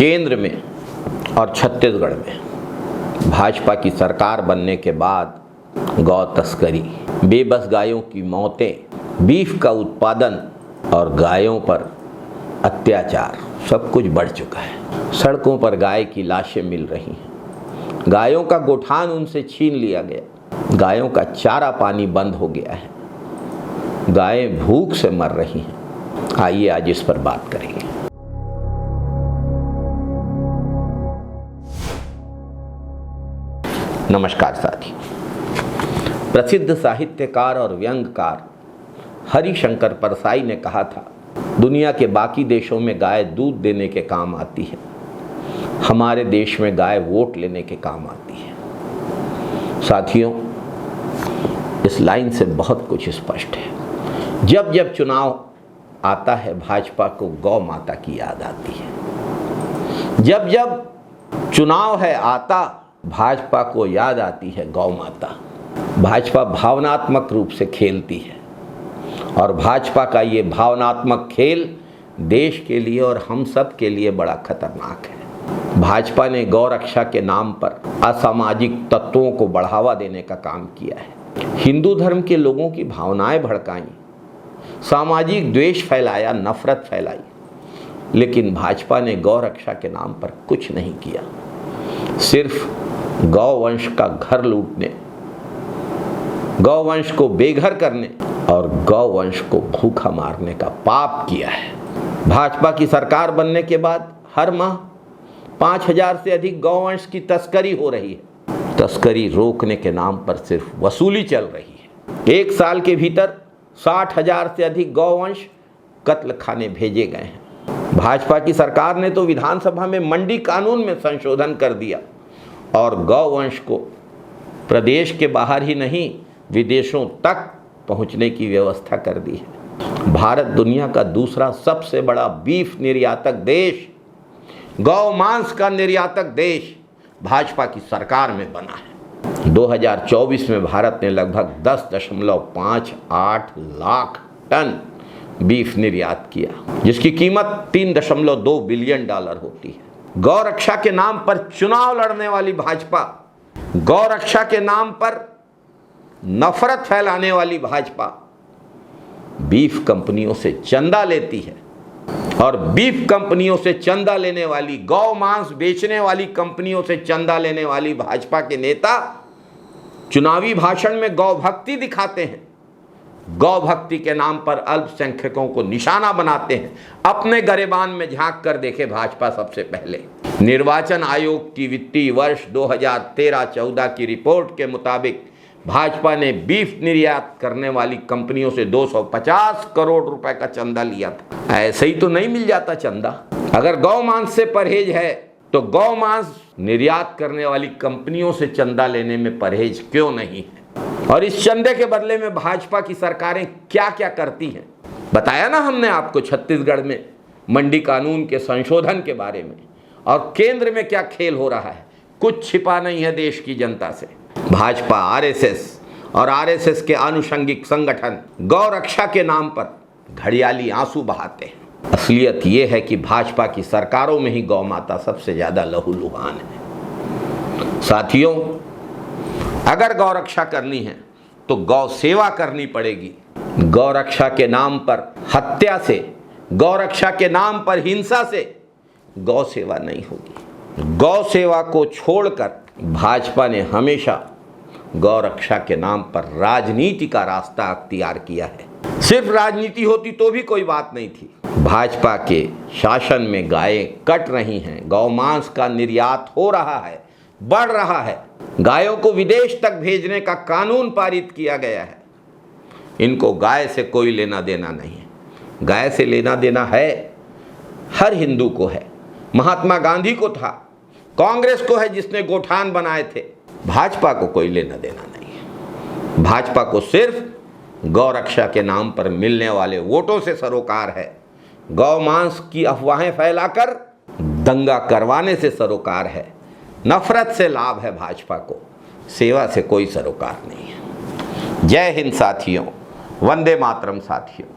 केंद्र में और छत्तीसगढ़ में भाजपा की सरकार बनने के बाद गौ तस्करी, बेबस गायों की मौतें, बीफ का उत्पादन और गायों पर अत्याचार सब कुछ बढ़ चुका है। सड़कों पर गाय की लाशें मिल रही हैं, गायों का गोठान उनसे छीन लिया गया, गायों का चारा पानी बंद हो गया है, गायें भूख से मर रही हैं। आइए आज इस पर बात करेंगे। नमस्कार साथी। प्रसिद्ध साहित्यकार और व्यंग्यकार हरिशंकर परसाई ने कहा था, दुनिया के बाकी देशों में गाय दूध देने के काम आती है, हमारे देश में गाय वोट लेने के काम आती है। साथियों, इस लाइन से बहुत कुछ स्पष्ट है। जब जब चुनाव आता है भाजपा को गौ माता की याद आती है। जब जब चुनाव है आता, भाजपा को याद आती है गौ माता। भाजपा भावनात्मक रूप से खेलती है और भाजपा का ये भावनात्मक खेल देश के लिए और हम सब के लिए बड़ा खतरनाक है। भाजपा ने गौ रक्षा के नाम पर असामाजिक तत्वों को बढ़ावा देने का काम किया है, हिंदू धर्म के लोगों की भावनाएं भड़काई, सामाजिक द्वेष फैलाया, नफरत फैलाई, लेकिन भाजपा ने गौ रक्षा के नाम पर कुछ नहीं किया। सिर्फ गौवंश का घर लूटने, गौवंश को बेघर करने और गौवंश को भूखा मारने का पाप किया है। भाजपा की सरकार बनने के बाद हर माह 5000 से अधिक गौवंश की तस्करी हो रही है। तस्करी रोकने के नाम पर सिर्फ वसूली चल रही है। एक साल के भीतर 60,000 से अधिक गौवंश कत्ल खाने भेजे गए हैं। भाजपा की सरकार ने तो विधानसभा में मंडी कानून में संशोधन कर दिया और गौवंश को प्रदेश के बाहर ही नहीं, विदेशों तक पहुंचने की व्यवस्था कर दी है। भारत दुनिया का दूसरा सबसे बड़ा बीफ निर्यातक देश, गौ मांस का निर्यातक देश भाजपा की सरकार में बना है। 2024 में भारत ने लगभग 10.58 लाख टन बीफ निर्यात किया, जिसकी कीमत $3.2 बिलियन होती है। गौ रक्षा के नाम पर चुनाव लड़ने वाली भाजपा, गौ रक्षा के नाम पर नफरत फैलाने वाली भाजपा बीफ कंपनियों से चंदा लेती है और बीफ कंपनियों से चंदा लेने वाली, गौ मांस बेचने वाली कंपनियों से चंदा लेने वाली भाजपा के नेता चुनावी भाषण में गौ भक्ति दिखाते हैं, गौ भक्ति के नाम पर अल्पसंख्यकों को निशाना बनाते हैं। अपने गरेबान में झांक कर देखे भाजपा सबसे पहले। निर्वाचन आयोग की वित्तीय वर्ष 2013-14 की रिपोर्ट के मुताबिक भाजपा ने बीफ निर्यात करने वाली कंपनियों से 250 करोड़ रुपए का चंदा लिया था। ऐसे ही तो नहीं मिल जाता चंदा। अगर गौ मांस से परहेज है तो गौ मांस निर्यात करने वाली कंपनियों से चंदा लेने में परहेज क्यों नहीं है? और इस चंदे के बदले में भाजपा की सरकारें क्या क्या करती हैं? बताया ना हमने आपको छत्तीसगढ़ में मंडी कानून के संशोधन के बारे में, और केंद्र में क्या खेल हो रहा है। कुछ छिपा नहीं है देश की जनता से। भाजपा, आरएसएस और आरएसएस के आनुषंगिक संगठन गौ रक्षा के नाम पर घड़ियाली आंसू बहाते हैं। असलियत यह है कि भाजपा की सरकारों में ही गौ माता सबसे ज्यादा लहूलुहान है। साथियों, अगर गौ रक्षा करनी है तो गौ सेवा करनी पड़ेगी। गौ रक्षा के नाम पर हत्या से, गौ रक्षा के नाम पर हिंसा से गौ सेवा नहीं होगी। गौ सेवा को छोड़कर भाजपा ने हमेशा गौ रक्षा के नाम पर राजनीति का रास्ता अख्तियार किया है। सिर्फ राजनीति होती तो भी कोई बात नहीं थी। भाजपा के शासन में गायें कट रही हैं, गौ मांस का निर्यात हो रहा है, बढ़ रहा है, गायों को विदेश तक भेजने का कानून पारित किया गया है। इनको गाय से कोई लेना देना नहीं है। गाय से लेना देना है हर हिंदू को है, महात्मा गांधी को था, कांग्रेस को है जिसने गोठान बनाए थे। भाजपा को कोई लेना देना नहीं है। भाजपा को सिर्फ गौ रक्षा के नाम पर मिलने वाले वोटों से सरोकार है। गौ मांस की अफवाहें फैलाकर दंगा करवाने से सरोकार है। नफरत से लाभ है भाजपा को, सेवा से कोई सरोकार नहीं है। जय हिंद साथियों, वंदे मातरम साथियों।